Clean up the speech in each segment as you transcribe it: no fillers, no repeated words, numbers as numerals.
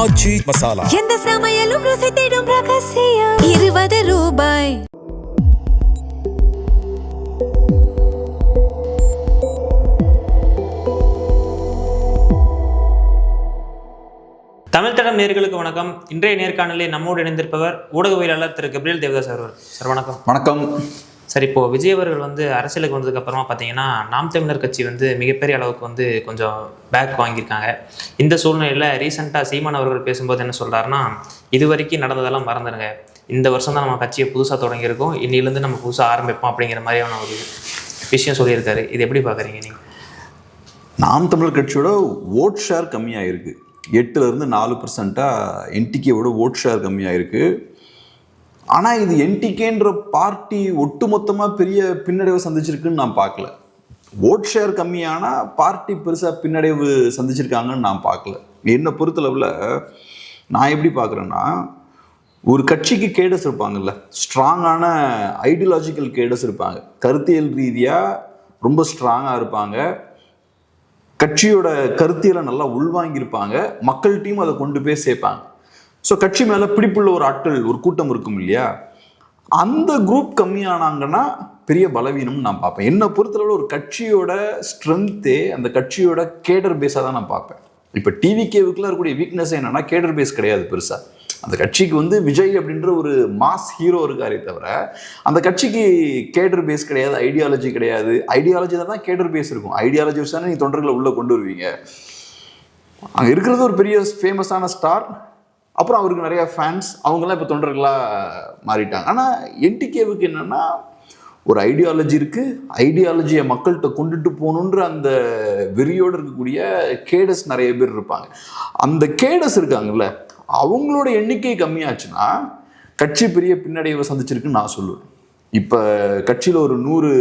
ஆச்சி மசாலா. எந்த சமையலும் ருசி தேடும் ரகசியம். 20 ரூபாய். தமிழ் தடம் நேயர்களுக்கு வணக்கம். இன்றைய நேர்காணலில் நம்மோடு இணைந்திருப்பவர் ஊடகவியலாளர் திரு கபிரியல் தேவதாஸ் அவர்கள். சார் வணக்கம். வணக்கம். சார், இப்போ விஜய் அவர்கள் அரசியலுக்கு வந்ததுக்கு அப்புறமா பார்த்தீங்கன்னா நாம் தமிழர் கட்சி மிகப்பெரிய அளவுக்கு கொஞ்சம் பேக் வாங்கியிருக்காங்க. இந்த சூழ்நிலையில் ரீசெண்டாக சீமான் அவர்கள் பேசும்போது என்ன சொல்கிறாருன்னா, இது வரைக்கும் நடந்ததெல்லாம் மறந்துடுங்க, இந்த வருஷம் தான் நம்ம கட்சியை புதுசாக தொடங்கியிருக்கோம், இன்னிலேருந்து நம்ம புதுசாக ஆரம்பிப்போம் அப்படிங்கிற மாதிரியான ஒரு விஷயம் சொல்லியிருக்காரு. இது எப்படி பார்க்குறீங்க நீங்கள்? நாம் தமிழர் கட்சியோட ஓட் ஷேர் கம்மியாக இருக்குது. 8% 4% என்டிகேவோட ஓட் ஷேர் கம்மியாக இருக்குது. ஆனால் இது என்டிகேன்ற பார்ட்டி ஒட்டுமொத்தமாக பெரிய பின்னடைவை சந்திச்சிருக்குன்னு நான் பார்க்கல. ஓட் ஷேர் கம்மியானால் பார்ட்டி பெருசாக பின்னடைவு சந்திச்சிருக்காங்கன்னு நான் பார்க்கல. என்னை பொறுத்தளவில் நான் எப்படி பார்க்குறேன்னா, ஒரு கட்சிக்கு கேடஸ் இருப்பாங்கல்ல, ஸ்ட்ராங்கான ஐடியாலஜிக்கல் கேடஸ் இருப்பாங்க, கருத்தியல் ரீதியாக ரொம்ப ஸ்ட்ராங்காக இருப்பாங்க, கட்சியோட கருத்தியலை நல்லா உள்வாங்கியிருப்பாங்க, மக்கள்கிட்டையும் அதை கொண்டு போய் சேர்ப்பாங்க. ஸோ கட்சி மேலே பிடிப்புள்ள ஒரு ஆட்கள், ஒரு கூட்டம் இருக்கும் இல்லையா, அந்த குரூப் கம்மியானாங்கன்னா பெரிய பலவீனம்னு நான் பார்ப்பேன். என்னை பொறுத்தளவில் ஒரு கட்சியோட ஸ்ட்ரென்த்தே அந்த கட்சியோட கேடர் பேஸாக தான் நான் பார்ப்பேன். இப்போ டிவிகேவுக்குலாம் இருக்கக்கூடிய வீக்னஸ் என்னன்னா, கேடர் பேஸ் கிடையாது பெருசாக. அந்த கட்சிக்கு விஜய் அப்படின்ற ஒரு மாஸ் ஹீரோ இருக்காரே தவிர அந்த கட்சிக்கு கேடர் பேஸ் கிடையாது, ஐடியாலஜி கிடையாது. ஐடியாலஜியில் தான் கேடர் பேஸ் இருக்கும். ஐடியாலஜி வச்சு தானே நீங்கள் தொண்டர்களை உள்ளே கொண்டு வருவீங்க. அங்கே இருக்கிறது ஒரு பெரிய ஃபேமஸான ஸ்டார், அப்புறம் அவருக்கு நிறையா ஃபேன்ஸ், அவங்கெல்லாம் இப்போ தொண்டர்களாக மாறிட்டாங்க. ஆனால் என்டிகேவுக்கு என்னென்னா, ஒரு ஐடியாலஜி இருக்குது, ஐடியாலஜியை மக்கள்கிட்ட கொண்டுட்டு போகணுன்ற அந்த வெறியோடு இருக்கக்கூடிய கேடஸ் நிறைய பேர் இருப்பாங்க. அந்த கேடஸ் இருக்காங்கல்ல, அவங்களோட எண்ணிக்கை கம்மியாச்சுன்னா கட்சி பெரிய பின்னடைவை சந்திச்சிருக்குன்னு நான் சொல்லுவேன். இப்போ கட்சியில் ஒரு 100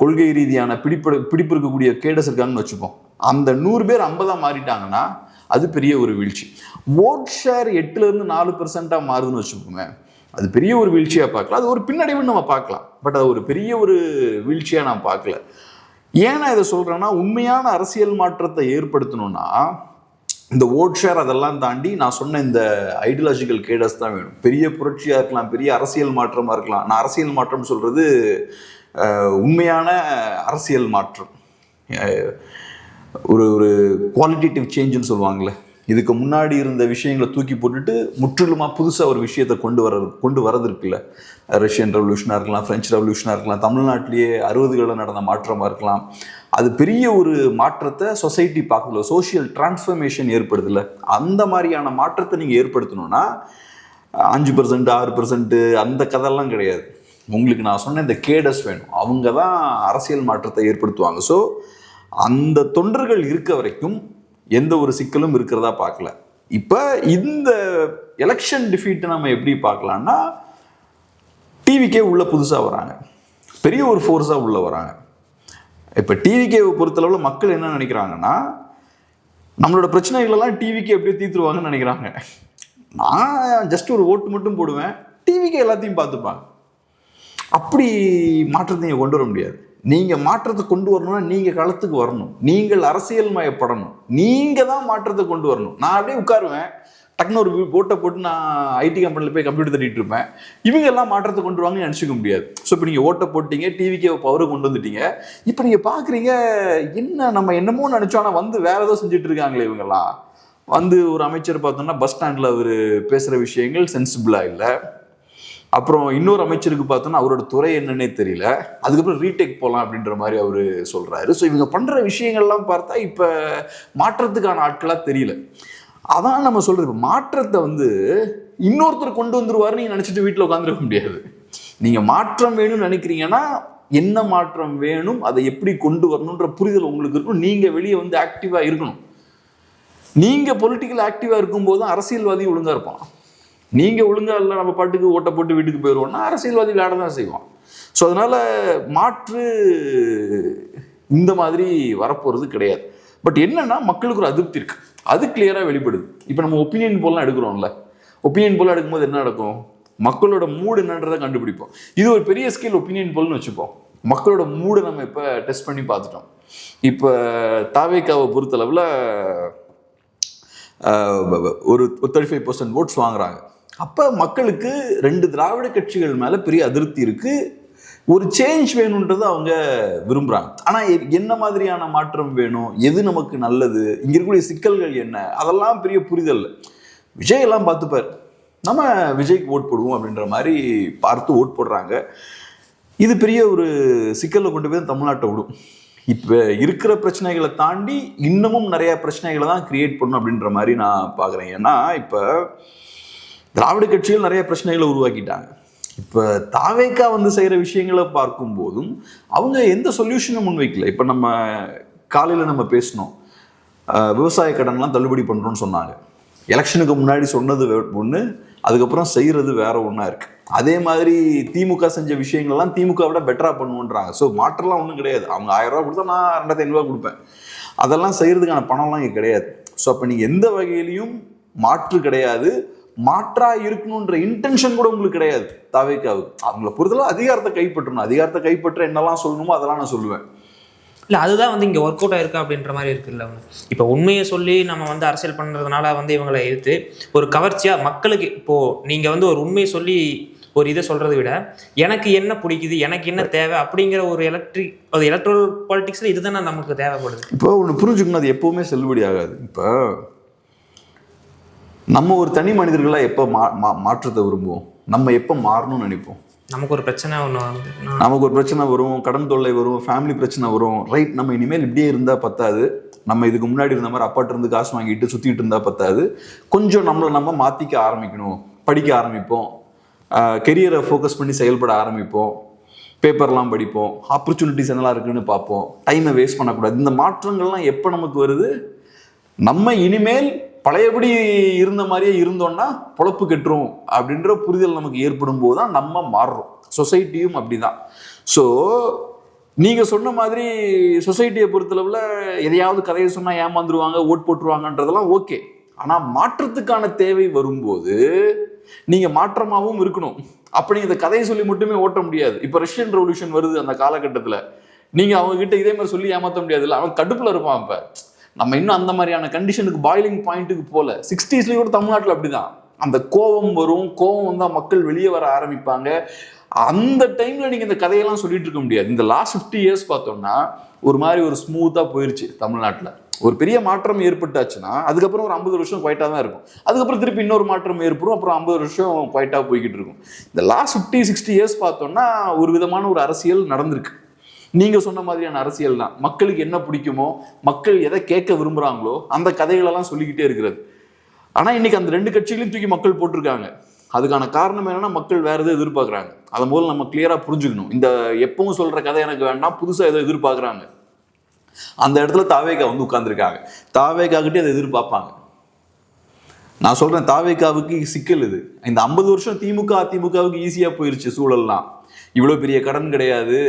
கொள்கை ரீதியான பிடிப்பு இருக்கக்கூடிய கேடஸ் இருக்காங்கன்னு வச்சுப்போம். அந்த 100 பேர் 50 மாறிட்டாங்கன்னா அது பெரிய ஒரு வீழ்ச்சி. ஓட் ஷேர் 8% 4% மாறுதுன்னு வச்சுக்கோங்க, அது பெரிய ஒரு வீழ்ச்சியாக பார்க்கலாம். அது ஒரு பின்னடைவுன்னு நம்ம பார்க்கலாம். பட் அது ஒரு பெரிய ஒரு வீழ்ச்சியாக நான் பார்க்கல. ஏன் நான் இதை சொல்கிறேன்னா, உண்மையான அரசியல் மாற்றத்தை ஏற்படுத்தணும்னா இந்த ஓட் ஷேர் அதெல்லாம் தாண்டி நான் சொன்ன இந்த ஐடியாலஜிக்கல் கேடஸ் தான் வேணும். பெரிய புரட்சியாக இருக்கலாம், பெரிய அரசியல் மாற்றமாக இருக்கலாம். நான் அரசியல் மாற்றம் சொல்கிறது உண்மையான அரசியல் மாற்றம், ஒரு ஒரு குவாலிட்டேட்டிவ் சேஞ்சுன்னு சொல்லுவாங்களே. இதுக்கு முன்னாடி இருந்த விஷயங்களை தூக்கி போட்டுட்டு முற்றிலுமாக புதுசாக ஒரு விஷயத்தை கொண்டு வரது இருக்குல்ல. ரஷ்யன் ரெவல்யூஷனாக இருக்கலாம், ஃப்ரெஞ்சு ரெவல்யூஷனாக இருக்கலாம், தமிழ்நாட்டிலேயே 60களில் நடந்த மாற்றமாக இருக்கலாம். அது பெரிய ஒரு மாற்றத்தை சொசைட்டி பார்க்கல, சோஷியல் டிரான்ஸ்ஃபர்மேஷன் ஏற்படுதில்ல. அந்த மாதிரியான மாற்றத்தை நீங்கள் ஏற்படுத்தணும்னா 5% 6% அந்த கதையெல்லாம் கிடையாது. உங்களுக்கு நான் சொன்ன இந்த கேடஸ் வேணும், அவங்க தான் அரசியல் மாற்றத்தை ஏற்படுத்துவாங்க. ஸோ அந்த தொண்டர்கள் இருக்க வரைக்கும் எந்த ஒரு சிக்கலும் இருக்கிறதா பார்க்கல. இப்போ இந்த எலெக்ஷன் டிஃபீட்டை நம்ம எப்படி பார்க்கலான்னா, டிவிக்கே உள்ள புதுசாக வராங்க, பெரிய ஒரு ஃபோர்ஸாக உள்ள வராங்க. இப்போ டிவிகேவை பொறுத்தளவில் மக்கள் என்ன நினைக்கிறாங்கன்னா, நம்மளோட பிரச்சனைகளெல்லாம் டிவிக்கே எப்படியோ தீர்த்துருவாங்கன்னு நினைக்கிறாங்க. நான் ஜஸ்ட் ஒரு ஓட்டு மட்டும் போடுவேன், டிவிக்கே எல்லாத்தையும் பார்த்துப்பாங்க. அப்படி மாற்றத்தை நீங்கள் கொண்டு வர முடியாது. நீங்கள் மாற்றத்தை கொண்டு வரணும்னா நீங்கள் களத்துக்கு வரணும், நீங்கள் அரசியல் மயப்படணும், நீங்கள் தான் மாற்றத்தை கொண்டு வரணும். நான் அப்படியே உட்காருவேன், டக்குன்னு ஒரு ஓட்டை போட்டு நான் ஐடி கம்பெனியில் போய் கம்ப்யூட்டர் தட்டிட்டு இருப்பேன். இவங்க எல்லாம் மாற்றத்தை கொண்டு வாங்கன்னு நினச்சிக்க முடியாது. ஸோ இப்போ நீங்கள் ஓட்டை போட்டீங்க, டிவிக்கே பவரை கொண்டு வந்துட்டீங்க. இப்போ நீங்கள் பார்க்குறீங்க, என்ன நம்ம என்னமோ நினச்சோம், ஆனால் வேற ஏதோ செஞ்சுட்டு இருக்காங்களே இவங்கெல்லாம். ஒரு அமைச்சர் பார்த்தோம்னா பஸ் ஸ்டாண்டில் அவர் பேசுகிற விஷயங்கள் சென்சிபிளாக இல்லை. அப்புறம் இன்னொரு அமைச்சருக்கு பார்த்தோன்னா அவரோட துறை என்னன்னே தெரியல, அதுக்கப்புறம் ரீடேக் போகலாம் அப்படின்ற மாதிரி அவர் சொல்கிறாரு. ஸோ இவங்க பண்ணுற விஷயங்கள்லாம் பார்த்தா இப்போ மாற்றத்துக்கான ஆட்களாக தெரியல. அதான் நம்ம சொல்கிறது, இப்போ மாற்றத்தை இன்னொருத்தர் கொண்டு வந்துருவாருன்னு நீங்கள் நினச்சிட்டு வீட்டில் உட்காந்துருக்க முடியாது. நீங்கள் மாற்றம் வேணும்னு நினைக்கிறீங்கன்னா என்ன மாற்றம் வேணும், அதை எப்படி கொண்டு வரணுன்ற புரிதல் உங்களுக்கு இருக்கணும். நீங்கள் வெளியே ஆக்டிவாக இருக்கணும். நீங்கள் பொலிட்டிக்கல் ஆக்டிவாக இருக்கும்போது அரசியல்வாதி ஒழுங்காக இருப்பான். நீங்கள் ஒழுங்காக இல்லை, நம்ம பாட்டுக்கு ஓட்டை போட்டு வீட்டுக்கு போயிடுவோம்னா அரசியல்வாதி விளையாட தான் செய்வான். ஸோ அதனால் மாற்று இந்த மாதிரி வரப்போகிறது கிடையாது. பட் என்னன்னா, மக்களுக்கு ஒரு அதிருப்தி இருக்குது, அது கிளியராக வெளிப்படுது. இப்போ நம்ம ஒப்பீனியன் போல்லாம் எடுக்கிறோம்ல, ஒப்பீனியன் போல்லாம் எடுக்கும்போது என்ன நடக்கும், மக்களோட மூடு என்னன்றதை கண்டுபிடிப்போம். இது ஒரு பெரிய ஸ்கேல் ஒப்பீனியன் போல்னு வச்சுப்போம். மக்களோட மூடை நம்ம இப்போ டெஸ்ட் பண்ணி பார்த்துட்டோம். இப்போ தாவேக்காவை பொறுத்தளவில் ஒரு 35% ஓட்ஸ் வாங்குறாங்க. அப்போ மக்களுக்கு 2 திராவிட கட்சிகள் மேலே பெரிய அதிருப்தி இருக்குது. ஒரு சேஞ்ச் வேணுன்றது அவங்க விரும்புகிறாங்க. ஆனால் என்ன மாதிரியான மாற்றம் வேணும், எது நமக்கு நல்லது, இங்கே இருக்கக்கூடிய சிக்கல்கள் என்ன, அதெல்லாம் பெரிய புரிதல். விஜய் எல்லாம் பார்த்துப்பார், நம்ம விஜய்க்கு ஓட் போடுவோம் அப்படின்ற மாதிரி பார்த்து ஓட் போடுறாங்க. இது பெரிய ஒரு சிக்கலில் கொண்டு போய் தமிழ்நாட்டை விடும். இப்போ இருக்கிற பிரச்சனைகளை தாண்டி இன்னமும் நிறைய பிரச்சனைகளை தான் கிரியேட் பண்ணணும் அப்படின்ற மாதிரி நான் பார்க்குறேன். ஏன்னா இப்போ திராவிட கட்சிகள் நிறைய பிரச்சனைகளை உருவாக்கிட்டாங்க. இப்போ தாவேக்கா வந்து செய்கிற விஷயங்களை பார்க்கும்போதும் அவங்க எந்த சொல்யூஷனும் முன்வைக்கல. இப்போ நம்ம காலையில் நம்ம பேசணும், விவசாய கடன்லாம் தள்ளுபடி பண்ணுறோன்னு சொன்னாங்க. எலெக்ஷனுக்கு முன்னாடி சொன்னது ஒன்று, அதுக்கப்புறம் செய்கிறது வேற ஒன்றா இருக்குது. அதே மாதிரி திமுக செஞ்ச விஷயங்கள்லாம் திமுக விட பெட்டராக பண்ணுவோன்றாங்க. ஸோ மாற்றம்லாம் ஒன்றும் கிடையாது. அவங்க 1000 ரூபா கொடுத்தா நான் 2500 ரூபா கொடுப்பேன். அதெல்லாம் செய்கிறதுக்கான பணம்லாம் இங்கே கிடையாது. ஸோ அப்போ நீங்கள் எந்த வகையிலையும் மாற்று கிடையாது, மாற்றா இருக்கணுன்ற இன்டென்ஷன் கூட உங்களுக்கு கிடையாது தாவேக்காவுக்கு. அவங்கள பொறுத்தவரை அதிகாரத்தை கைப்பற்றணும். அதிகாரத்தை கைப்பற்ற என்னெல்லாம் சொல்லணுமோ அதெல்லாம் நான் சொல்லுவேன். இல்லை, அதுதான் வந்து இங்கே ஒர்க் அவுட் ஆயிருக்கா அப்படின்ற மாதிரி இருக்குல்ல. இப்போ உண்மையை சொல்லி நம்ம வந்து அரசியல் பண்ணுறதுனால வந்து இவங்களை எடுத்து ஒரு கவர்ச்சியாக மக்களுக்கு, இப்போது நீங்கள் வந்து ஒரு உண்மையை சொல்லி ஒரு இதை சொல்கிறத விட எனக்கு என்ன பிடிக்குது, எனக்கு என்ன தேவை அப்படிங்கிற ஒரு எலக்ட்ரல் பாலிட்டிக்ஸில் இதுதானே நமக்கு தேவைப்படுது. இப்போ ஒன்று புரிஞ்சுக்கணும், அது எப்போவுமே செல்லுபடி ஆகாது. இப்போ நம்ம ஒரு தனி மனிதர்களாக எப்போ மாற்றத்தை விரும்புவோம், நம்ம எப்போ மாறணும்னு நினைப்போம். நமக்கு ஒரு பிரச்சனை ஒன்று வந்து நமக்கு ஒரு பிரச்சனை வரும், கடன் தொல்லை வரும், ஃபேமிலி பிரச்சனை வரும். ரைட், நம்ம இனிமேல் இப்படியே இருந்தால் பத்தாது, நம்ம இதுக்கு முன்னாடி இருந்த மாதிரி அப்பாட்ட இருந்து காசு வாங்கிட்டு சுற்றிட்டு இருந்தால் பத்தாது, கொஞ்சம் நம்ம மாற்றிக்க ஆரம்பிக்கணும், படிக்க ஆரம்பிப்போம், கெரியரை ஃபோக்கஸ் பண்ணி செயல்பட ஆரம்பிப்போம், பேப்பர்லாம் படிப்போம், ஆப்பர்ச்சுனிட்டிஸ் என்னெல்லாம் இருக்குன்னு பார்ப்போம், டைமை வேஸ்ட் பண்ணக்கூடாது. இந்த மாற்றங்கள்லாம் எப்போ நமக்கு வருது, நம்ம இனிமேல் பழையபடி இருந்த மாதிரியே இருந்தோம்னா பொழப்பு கெட்டுரும் அப்படின்ற புரிதல் நமக்கு ஏற்படும் போது தான் நம்ம மாறுறோம். சொசைட்டியும் அப்படிதான். ஸோ நீங்கள் சொன்ன மாதிரி சொசைட்டியை பொறுத்தளவில் எதையாவது கதையை சொன்னால் ஏமாந்துருவாங்க, ஓட் போட்டுருவாங்கன்றதெல்லாம் ஓகே. ஆனால் மாற்றத்துக்கான தேவை வரும்போது நீங்கள் மாற்றமாகவும் இருக்கணும். அப்படி இந்த கதையை சொல்லி மட்டுமே ஓட்ட முடியாது. இப்போ ரஷ்யன் ரெவல்யூஷன் வருது, அந்த காலகட்டத்தில் நீங்கள் அவங்க கிட்ட இதே மாதிரி சொல்லி ஏமாற்ற முடியாது. இல்லை, அவன் கடுப்பில் இருப்பான். இப்போ நம்ம இன்னும் அந்த மாதிரியான கண்டிஷனுக்கு, பாயிலிங் பாயிண்ட்டுக்கு போல. 60ஸ்லேயும் கூட தமிழ்நாட்டில் அப்படிதான். அந்த கோபம் வரும், கோபம் வந்தால் மக்கள் வெளியே வர ஆரம்பிப்பாங்க. அந்த டைமில் நீங்கள் இந்த கதையெல்லாம் சொல்லிட்டு இருக்க முடியாது. இந்த லாஸ்ட் 50 இயர்ஸ் பார்த்தோம்னா ஒரு மாதிரி ஒரு ஸ்மூத்தாக போயிடுச்சு தமிழ்நாட்டில். ஒரு பெரிய மாற்றம் ஏற்பட்டாச்சுன்னா அதுக்கப்புறம் ஒரு 50 வருஷம் குவைட்டாக தான் இருக்கும். அதுக்கப்புறம் திருப்பி இன்னொரு மாற்றம் ஏற்படும், அப்புறம் 50 வருஷம் குவைட்டாக போய்கிட்டு இருக்கும். இந்த லாஸ்ட் 50-60 இயர்ஸ் பார்த்தோம்னா ஒரு விதமான ஒரு அரசியல் நடந்திருக்கு. நீங்கள் சொன்ன மாதிரியான அரசியல் தான். மக்களுக்கு என்ன பிடிக்குமோ, மக்கள் எதை கேட்க விரும்புகிறாங்களோ அந்த கதைகளெல்லாம் சொல்லிக்கிட்டே இருக்கிறது. ஆனால் இன்னைக்கு அந்த 2 கட்சிகளையும் தூக்கி மக்கள் போட்டிருக்காங்க. அதுக்கான காரணம் என்னன்னா, மக்கள் வேற எதை எதிர்பார்க்குறாங்க. அதை போல் நம்ம கிளியராக புரிஞ்சுக்கணும். இந்த எப்பவும் சொல்கிற கதை எனக்கு வேண்டாம், புதுசாக எதை எதிர்பார்க்குறாங்க. அந்த இடத்துல தாவேக்கா வந்து உட்கார்ந்துருக்காங்க. தாவேக்காகிட்டே அதை எதிர்பார்ப்பாங்க. நான் சொல்கிறேன், தாவேக்காவுக்கு சிக்கல் இது. இந்த 50 வருஷம் திமுக அதிமுகவுக்கு ஈஸியாக போயிருச்சு சூழல்லாம். இவ்வளோ பெரிய கடன் கிடையாது,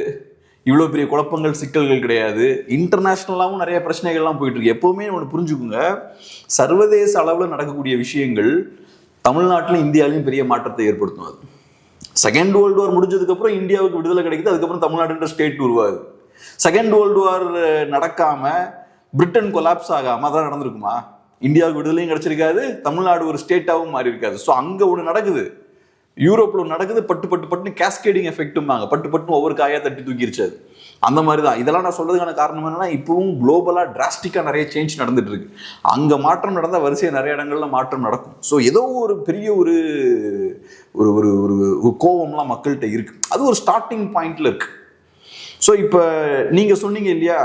இவ்வளோ பெரிய குழப்பங்கள் சிக்கல்கள் கிடையாது, இன்டர்நேஷ்னலாகவும் நிறைய பிரச்சனைகள்லாம் போயிட்டு இருக்கு. எப்போவுமே ஒன்று புரிஞ்சுக்குங்க, சர்வதேச அளவில் நடக்கக்கூடிய விஷயங்கள் தமிழ்நாட்டிலும் இந்தியாவிலையும் பெரிய மாற்றத்தை ஏற்படுத்தும். அது செகண்ட் வேர்ல்டு வார் முடிஞ்சதுக்கப்புறம் இந்தியாவுக்கு விடுதலை கிடைக்குது, அதுக்கப்புறம் தமிழ்நாடுன்ற ஸ்டேட் உருவாகுது. செகண்ட் வேர்ல்டு வார் நடக்காமல், பிரிட்டன் கொலாப்ஸ் ஆகாமல் அதெல்லாம் நடந்திருக்குமா? இந்தியாவுக்கு விடுதலையும் கிடைச்சிருக்காது, தமிழ்நாடு ஒரு ஸ்டேட்டாகவும் மாறி இருக்காது. ஸோ அங்கே ஒன்று நடக்குது, யூரோப்பில் நடக்குது, பட்டு கேஸ்கேடிங் எஃபெக்ட்டும்பாங்க. பட்டு ஒவ்வொரு காயாக தட்டி தூக்கிருச்சு. அது அந்த மாதிரி தான். இதெல்லாம் நான் சொல்றதுக்கான காரணம் என்னன்னா, இப்பவும் குளோபலாக டிராஸ்டிக்காக நிறைய சேஞ்ச் நடந்துட்டு இருக்கு. அங்கே மாற்றம் நடந்தால் வரிசையாக நிறைய இடங்கள்ல மாற்றம் நடக்கும். ஸோ ஏதோ ஒரு பெரிய ஒரு ஒரு ஒரு ஒரு கோவம்லாம் மக்கள்கிட்ட இருக்கு. அது ஒரு ஸ்டார்டிங் பாயிண்ட்ல இருக்கு. ஸோ இப்போ நீங்கள் சொன்னீங்க இல்லையா,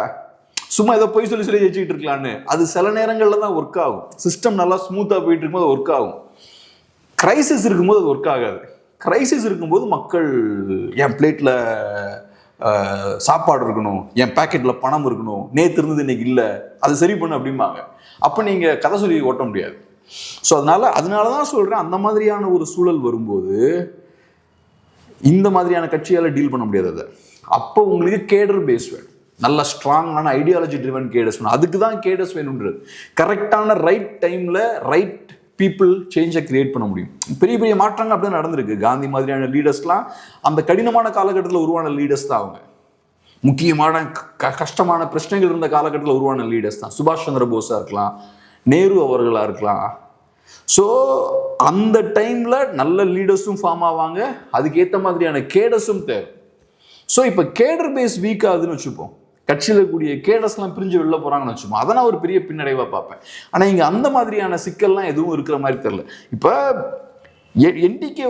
சும்மா ஏதோ போய் சொல்லி ஜெயிச்சுக்கிட்டு இருக்கலான்னு. அது சில நேரங்களில் தான் ஒர்க் ஆகும். சிஸ்டம் நல்லா ஸ்மூத்தாக போயிட்டு இருக்கும்போது ஒர்க் ஆகும். கிரைசிஸ் இருக்கும்போது அது ஒர்க் ஆகாது. கிரைசிஸ் இருக்கும்போது மக்கள் என் பிளேட்டில் சாப்பாடு இருக்கணும், என் பேக்கெட்டில் பணம் இருக்கணும், நேற்று இருந்தது இன்னைக்கு இல்லை, அது சரி பண்ணு அப்படிம்பாங்க. அப்போ நீங்கள் கதை சொல்லி ஓட்ட முடியாது. ஸோ அதனால தான் சொல்கிறேன், அந்த மாதிரியான ஒரு சூழல் வரும்போது இந்த மாதிரியான கட்சியால் டீல் பண்ண முடியாது. அதை அப்போ உங்களுக்கு கேடர் பேஸ் வேணும், நல்ல ஸ்ட்ராங்கான ஐடியாலஜி ட்ரிவன் கேடர்ஸ் வேணும். அதுக்கு தான் கேடர்ஸ் வேணுன்றது. கரெக்டான ரைட் டைமில் ரைட் பீப்புள் சேஞ்சை கிரியேட் பண்ண முடியும். பெரிய பெரிய மாற்றங்கள் அப்படியே நடந்திருக்கு. காந்தி மாதிரியான லீடர்ஸ்லாம் அந்த கடினமான காலகட்டத்தில் உருவான லீடர்ஸ் தான். அவங்க முக்கியமான கஷ்டமான பிரச்சனைகள் இருந்த காலகட்டத்தில் உருவான லீடர்ஸ் தான். சுபாஷ் சந்திர போஸாக இருக்கலாம், நேரு அவர்களாக இருக்கலாம். ஸோ அந்த டைமில் நல்ல லீடர்ஸும் ஃபார்ம் ஆவாங்க, அதுக்கேற்ற மாதிரியான கேடர்ஸும் தேவை. ஸோ இப்போ கேடர் பேஸ் வீக் ஆகுதுன்னு வச்சுப்போம், கட்சியில் இருக்கக்கூடிய கேடர்ஸ்லாம் பிரிஞ்சு வெளில போகிறாங்கன்னு வச்சுப்போம், அதை நான் ஒரு பெரிய பின்னடைவாக பார்ப்பேன். ஆனால் இங்கே அந்த மாதிரியான சிக்கல்லாம் எதுவும் இருக்கிற மாதிரி தெரியல. இப்போ என்டிகே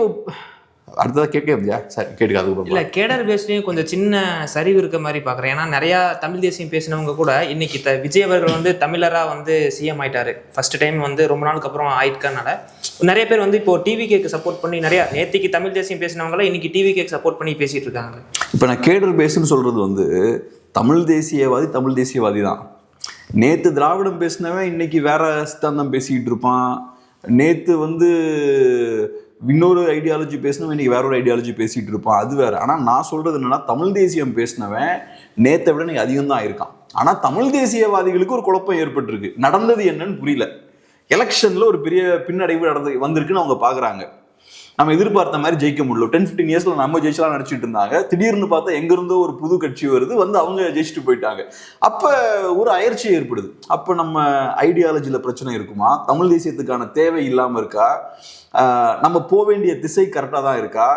அடுத்ததாக கேட்கலையா? சரி கேட்காது. இல்லை, கேடர் பேஸ்லையும் கொஞ்சம் சின்ன சரிவு இருக்க மாதிரி பார்க்குறேன். ஏன்னா நிறையா தமிழ் தேசியம் பேசினவங்க கூட இன்னைக்கு விஜய் அவர்கள் வந்து தமிழராக வந்து சிஎம் ஆயிட்டாரு. ஃபர்ஸ்ட் டைம் வந்து ரொம்ப நாளுக்கு அப்புறம் ஆயிட்டுக்கனால நிறைய பேர் வந்து இப்போ டிவிகேக்கு சப்போர்ட் பண்ணி, நிறையா நேற்றுக்கு தமிழ் தேசியம் பேசினவங்களாம் இன்னைக்கு டிவிகேக்கு சப்போர்ட் பண்ணி பேசிட்டு இருக்காங்க. இப்போ நான் கேடர் பேஸ்ன்னு சொல்றது வந்து தமிழ் தேசியவாதி தான். நேற்று திராவிடம் பேசினவன் இன்னைக்கு வேற சித்தாந்தம் பேசிக்கிட்டு இருப்பான். நேற்று வந்து இன்னொரு ஐடியாலஜி பேசினவன் இன்னைக்கு வேற ஒரு ஐடியாலஜி பேசிட்டு இருப்பான், அது வேற. ஆனால் நான் சொல்றது என்னன்னா, தமிழ் தேசியம் பேசினவன் நேற்றை விட இன்னைக்கு அதிகம் தான் இருக்கான். ஆனால் தமிழ் தேசியவாதிகளுக்கு ஒரு குழப்பம் ஏற்பட்டிருக்கு. நடந்தது என்னன்னு புரியல. எலெக்ஷன்ல ஒரு பெரிய பின்னடைவு வந்திருக்குன்னு அவங்க பாக்குறாங்க. நம்ம எதிர்பார்த்த மாதிரி ஜெயிக்க முடியல. 10-15 இயர்ஸ்ல நம்ம ஜெயிச்சலாம் நினைச்சிட்டு இருந்தாங்க. திடீர்னு பார்த்தா எங்க இருந்தோ ஒரு புது கட்சி வருது, வந்து அவங்க ஜெயிச்சுட்டு போயிட்டாங்க. அப்ப ஒரு அயற்சி ஏற்படுது. அப்ப நம்ம ஐடியாலஜில பிரச்சனை இருக்குமா? தமிழ் தேசியத்துக்கான தேவை இல்லாம இருக்கா? நம்ம போக வேண்டிய திசை கரெக்டா தான் இருக்கா?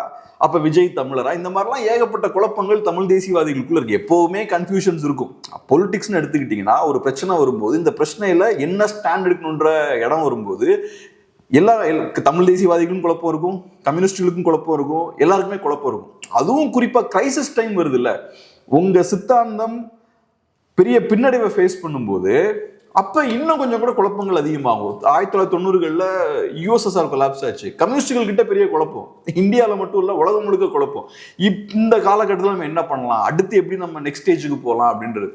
அப்ப விஜய் தமிழரா? இந்த மாதிரிலாம் ஏகப்பட்ட குழப்பங்கள் தமிழ் தேசியவாதிகளுக்குள்ள இருக்கு. எப்பவுமே கன்ஃபியூஷன்ஸ் இருக்கும். பொலிட்டிக்ஸ்னு எடுத்துக்கிட்டீங்கன்னா ஒரு பிரச்சனை வரும்போது இந்த பிரச்சனையில என்ன ஸ்டாண்ட் எடுக்கணுன்ற இடம் வரும்போது தமிழ் தேசியவாதிகளுக்கும் குழப்பம் இருக்கும், கம்யூனிஸ்டுகளுக்கும் குழப்பம் இருக்கும், எல்லாருக்குமே குழப்பம் இருக்கும். அதுவும் குறிப்பா கிரைசிஸ் டைம் வருது இல்ல, உங்க சித்தாந்தம் பெரிய பின்னடைவை ஃபேஸ் பண்ணும்போது அப்ப இன்னும் கொஞ்சம் கூட குழப்பங்கள் அதிகமாகும். 1990களில் யுஎஸ்எஸ்ஆர் கொலாப்ஸ் ஆச்சு. கம்யூனிஸ்டுகள் கிட்ட பெரிய குழப்பம், இந்தியாவில் மட்டும் இல்ல உலகம் முழுக்க குழப்பம். இந்த காலகட்டத்தில் நம்ம என்ன பண்ணலாம், அடுத்து எப்படி நம்ம நெக்ஸ்ட் ஸ்டேஜுக்கு போகலாம் அப்படின்றது.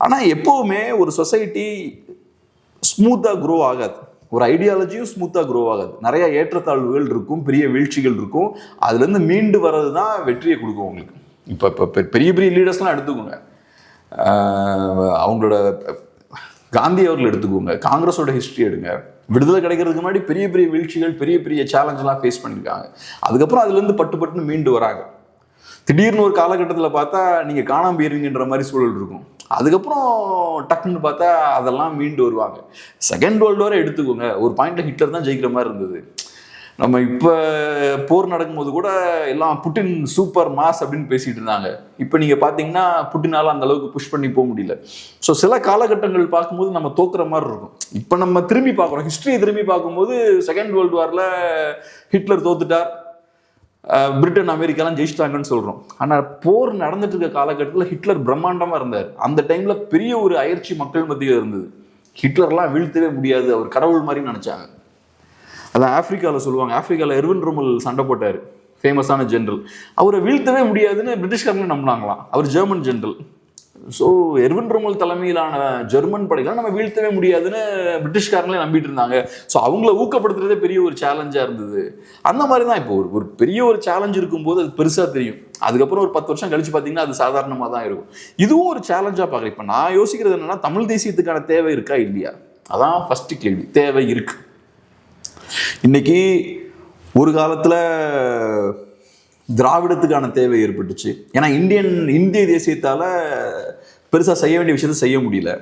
ஆனா எப்பவுமே ஒரு சொசைட்டி ஸ்மூத்தா க்ரோ ஆகாது, ஒரு ஐடியாலஜியும் ஸ்மூத்தா க்ரோ ஆகாது. நிறைய ஏற்றத்தாழ்வுகள் இருக்கும், பெரிய வீழ்ச்சிகள் இருக்கும். அதுல இருந்து மீண்டு வர்றது தான் வெற்றியை கொடுக்கும் உங்களுக்கு. இப்ப பெரிய பெரிய லீடர்ஸ்லாம் எடுத்துக்கோங்க, அவங்களோட காந்தி அவர்கள் எடுத்துக்கோங்க, காங்கிரஸோட ஹிஸ்டரி எடுங்க. விடுதலை கிடைக்கிறதுக்கு முன்னாடி பெரிய பெரிய வீழ்ச்சிகள், பெரிய பெரிய சேலஞ்செல்லாம் ஃபேஸ் பண்ணியிருக்காங்க. அதுக்கப்புறம் அதுல இருந்து பட்டு மீண்டு வராங்க. திடீர்னு ஒரு காலகட்டத்தில் பார்த்தா நீங்க காணாம போயிருவீங்கன்ற மாதிரி சூழல் இருக்கும். அதுக்கப்புறம் டக்குன்னு பார்த்தா அதெல்லாம் மீண்டு வருவாங்க. செகண்ட் வேர்ல்டு வார் எடுத்துக்கோங்க, ஒரு பாயிண்ட்ல ஹிட்லர் தான் ஜெயிக்கிற மாதிரி இருந்தது. நம்ம இப்போ போர் நடக்கும்போது கூட எல்லாம் புட்டின் சூப்பர் மாஸ் அப்படின்னு பேசிட்டு இருந்தாங்க. இப்போ நீங்க பாத்தீங்கன்னா புட்டினால அந்த அளவுக்கு புஷ் பண்ணி போக முடியல. ஸோ சில காலகட்டங்கள் பார்க்கும்போது நம்ம தோக்குற மாதிரி இருக்கும். இப்போ நம்ம திரும்பி பார்க்குறோம், ஹிஸ்டரியை திரும்பி பார்க்கும்போது செகண்ட் வேர்ல்டு வார்ல ஹிட்லர் தோத்துட்டார், பிரிட்டன் அமெரிக்காலாம் ஜெயிச்சிட்டாங்கன்னு சொல்றோம். ஆனா போர் நடந்துட்டு இருக்க காலகட்டத்தில் ஹிட்லர் பிரம்மாண்டமா இருந்தார். அந்த டைம்ல பெரிய ஒரு அயற்சி மக்கள் மத்தியில் இருந்தது. ஹிட்லர்லாம் வீழ்த்தவே முடியாது, அவர் கடவுள் மாதிரி நினைச்சாங்க. அதான் ஆப்பிரிக்காவில் சொல்லுவாங்க, ஆப்பிரிக்காவில் எர்வின் ரோமல் சண்டை போட்டார், ஃபேமஸான ஜெனரல். அவரை வீழ்த்தவே முடியாதுன்னு பிரிட்டிஷ்காரங்க நம்பினாங்களாம். அவர் German general. So Erwin Rommel தலைமையிலான ஜெர்மன் படைகளை நம்ம வீழ்த்தவே முடியாதுன்னு பிரிட்டிஷ்காரங்களே நம்பிட்டு இருந்தாங்க. ஸோ அவங்கள ஊக்கப்படுத்துறதே பெரிய ஒரு சேலஞ்சாக இருந்தது. அந்த மாதிரி தான் இப்போ ஒரு பெரிய ஒரு சேலஞ்ச் இருக்கும்போது அது பெருசாக தெரியும். அதுக்கப்புறம் ஒரு 10 வருஷம் கழிச்சு பார்த்தீங்கன்னா அது சாதாரணமாக தான் இருக்கும். இதுவும் ஒரு சேலஞ்சாக பார்க்குறேன். இப்போ நான் யோசிக்கிறது என்னன்னா, தமிழ் தேசியத்துக்கான தேவை இருக்கா இல்லையா, அதான் ஃபர்ஸ்ட் கேள்வி. தேவை இருக்கு. இன்னைக்கு ஒரு காலத்துல திராவிடத்துக்கான தேவை ஏற்பட்டுச்சு. ஏன்னா இந்திய தேசியத்தால பெருசா செய்ய வேண்டிய விஷயத்த செய்ய முடியல.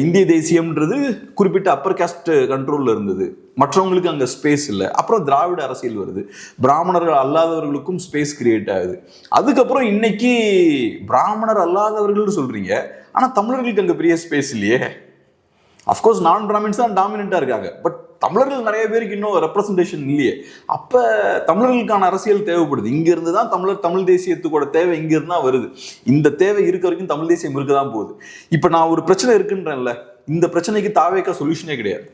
இந்திய தேசியம்ன்றது குறிப்பிட்ட அப்பர் காஸ்ட் கண்ட்ரோல்ல இருந்தது, மற்றவங்களுக்கு அங்க ஸ்பேஸ் இல்லை. அப்புறம் திராவிட அரசியல் வருது, பிராமணர்கள் அல்லாதவர்களுக்கும் ஸ்பேஸ் கிரியேட் ஆகுது. அதுக்கப்புறம் இன்னைக்கு பிராமணர் அல்லாதவர்கள் சொல்றீங்க, ஆனா தமிழர்களுக்கு அங்க பெரிய ஸ்பேஸ் இல்லையே. அஃப்கோர்ஸ் நான் பிராமின்ஸ் தான் டாமினண்டா இருக்காங்க, பட் தமிழர்கள் நிறைய பேருக்கு இன்னும் ரெப்ரசன்டேஷன் இல்லையே. அப்ப தமிழர்களுக்கான அரசியல் தேவைப்படுது. இங்க இருந்து தான் தமிழ் தேசியத்துக்கோட தேவை இங்க இருந்து தான் வருது. இந்த தேவை இருக்க வரைக்கும் தமிழ் தேசியம் இருக்கதான் போகுது. இப்ப நான் ஒரு பிரச்சனை இருக்குன்றேன்ல, இந்த பிரச்சனைக்கு தாவேக்கா சொல்யூஷனே கிடையாது.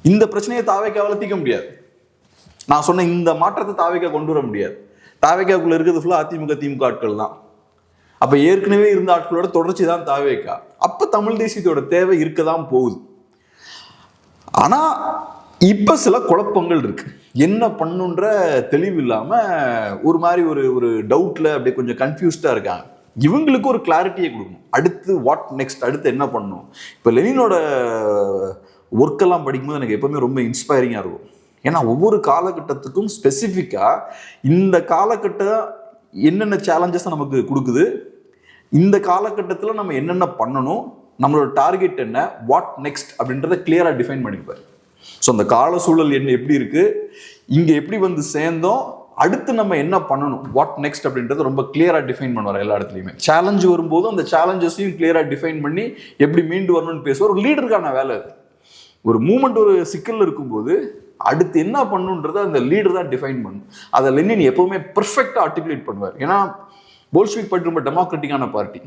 இந்த பிரச்சனையை தாவேக்கா வளர்த்திக்க முடியாது. நான் சொன்ன இந்த மாற்றத்தை தாவேக்கா கொண்டு வர முடியாது. தாவேக்காக்குள்ள இருக்கிறது ஃபுல்லா அதிமுக திமுக ஆட்கள் தான். அப்ப ஏற்கனவே இருந்த ஆட்களோட தொடர்ச்சி தான் தாவேக்கா. அப்ப தமிழ் தேசியத்தோட தேவை இருக்கதான் போகுது. ஆனா இப்ப சில குழப்பங்கள் இருக்கு. என்ன பண்ணுன்ற தெளிவு இல்லாம ஒரு மாதிரி ஒரு டவுட்ல அப்படியே கொஞ்சம் கன்ஃபியூஸ்டா இருக்காங்க. இவங்களுக்கு ஒரு கிளாரிட்டியை கொடுக்கணும். அடுத்து வாட் நெக்ஸ்ட், அடுத்து என்ன பண்ணணும். இப்ப லெனினோட ஒர்க்கெல்லாம் படிக்கும்போது எனக்கு எப்பவுமே ரொம்ப இன்ஸ்பைரிங்கா இருக்கும். ஏன்னா ஒவ்வொரு காலகட்டத்துக்கும் ஸ்பெசிஃபிக்கா இந்த காலகட்டம் என்னென்ன சேலஞ்சஸ் நமக்கு கொடுக்குது, இந்த காலகட்டத்தில் நம்ம என்னென்ன பண்ணணும், நம்மளோட டார்கெட் என்ன, வாட் நெக்ஸ்ட் அப்படின்றத கிளியராக டிஃபைன் பண்ணிப்பார். ஸோ அந்த கால சூழல் என்ன எப்படி இருக்கு, இங்கே எப்படி வந்து சேர்ந்தோம், அடுத்து நம்ம என்ன பண்ணணும், வாட் நெக்ஸ்ட் அப்படின்றத ரொம்ப கிளியராக டிஃபைன் பண்ணுவார். எல்லா இடத்துலையுமே சேலஞ்சு வரும்போது அந்த சேலஞ்சஸையும் கிளியராக டிஃபைன் பண்ணி எப்படி மீண்டு வரணும்னு பேசுவார். ஒரு லீடருக்கான வேலை அது. ஒரு மூமெண்ட் ஒரு சிக்கல் இருக்கும்போது அடுத்து என்ன பண்ணுன்றத அந்த லீடர் தான் டிஃபைன் பண்ணும். அதை லெனின் எப்பவுமே பெர்ஃபெக்டாக ஆர்டிகுலேட் பண்ணுவார். ஏன்னா போல்ஷிவிக் பார்ட்டி ரொம்ப டெமோக்ராட்டிக்கான பார்ட்டி.